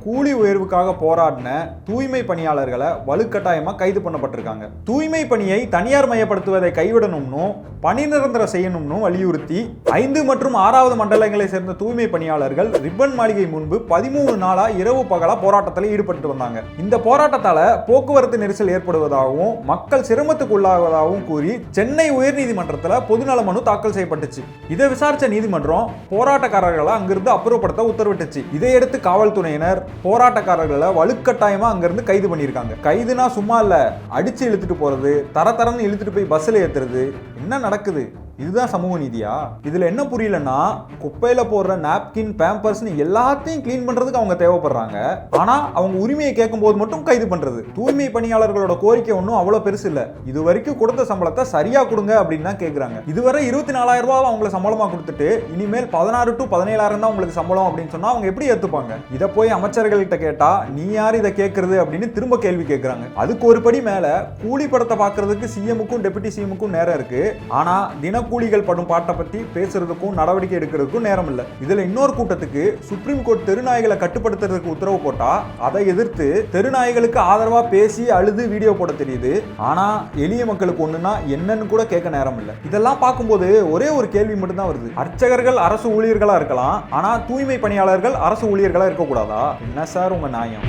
கூலி உயர்வுக்காக போராடின தூய்மை பணியாளர்களை வலுக்கட்டாயமா கைது பண்ணப்பட்டிருக்காங்க. தூய்மை பணியை தனியார் மயப்படுத்துவதை கைவிடணும்னு பணி நிரந்தரம் செய்யணும்னு வலியுறுத்தி 5 மற்றும் 6வது மண்டலங்களை சேர்ந்த தூய்மை பணியாளர்கள் ரிப்பன் மாளிகை முன்பு 13 நாளா இரவு பகலா போராட்டத்தில் ஈடுபட்டு வந்தாங்க. இந்த போராட்டத்தால போக்குவரத்து நெரிசல் ஏற்படுவதாகவும் மக்கள் சிரமத்துக்கு உள்ளாவதாகவும் கூறி சென்னை உயர்நீதிமன்றத்தில் பொதுநல மனு தாக்கல் செய்யப்பட்டுச்சு. இதை விசாரிச்ச நீதிமன்றம் போராட்டக்காரர்களை அங்கிருந்து அப்புறப்படுத்த உத்தரவிட்டுச்சு. இதையடுத்து காவல்துறையினர் போராட்டக்காரர்களை வலுக்கட்டாயமா அங்கிருந்து கைது பண்ணியிருக்காங்க. கைதுனா சும்மா இல்ல, அடிச்சு இழுத்துட்டு போறது, தரன்னு இழுத்துட்டு போய் பஸ்ல ஏத்துறது, என்ன நடக்குது? இதுதான் சமூக நீதியா? இதுல என்ன புரியலன்னா, குப்பையில போடுற நாப்கின், பேம்பர்ஸ்னு எல்லாத்தையும் கிளீன் பண்றதுக்கு அவங்க தேவைப்படுறாங்க. ஆனா அவங்க உரிமையை கேட்கும் போது மட்டும் கைது பண்றது. தூய்மை பணியாளர்களோட கோரிக்கை ஒன்றும் அவ்வளவு பெருசு இல்ல. இது வரைக்கும் கொடுத்த சம்பளத்தை சரியா கொடுங்க அப்படின்னு தான் கேட்கறாங்க. இதுவரை 24,000 ரூபாய் அவங்களுக்கு சம்பளமா கொடுத்துட்டு இனிமேல் 16 to 17,000 தான் உங்களுக்கு சம்பளம் அப்படின்னு சொன்னா அவங்க எப்படி ஏத்துப்பாங்க? இதை போய் அமைச்சர்கள்கிட்ட கேட்டா நீ யார் இதை கேட்கறது அப்படின்னு திரும்ப கேள்வி கேட்கறாங்க. அதுக்கு ஒரு படி மேல கூலி படத்தை பாக்குறதுக்கு சிஎம்முக்கும் டெபுட்டி சிஎம்முக்கும் நேரம் இருக்கு. ஆனா கூலிகள் படும் பாட்டை பத்தி பேசுறதுக்கும் நடவடிக்கை எடுக்கிறதுக்கும் நேரம் இல்ல. இதுல இன்னொரு கூட்டத்துக்கு சுப்ரீம் கோர்ட் தெருநாய்களை கட்டுப்படுத்துறதுக்கு உத்தரவு போட்டா அதை எதிர்த்து தெருநாய்களுக்கு ஆதரவா பேசி அழுது வீடியோ போட தெரியுது. ஆனா எளிய மக்களுக்கு ஒண்ணுன்னா என்னன்னு கூட கேட்க நேரம் இல்ல. இதெல்லாம் பார்க்கும்போது ஒரே ஒரு கேள்வி மட்டும் தான் வருது. அர்ச்சகர்கள் அரசு ஊழியர்களா இருக்கலாம், ஆனா தூய்மை பணியாளர்கள் அரசு ஊழியர்களா இருக்கக்கூடாதா? என்ன சார் உங்க நியாயம்?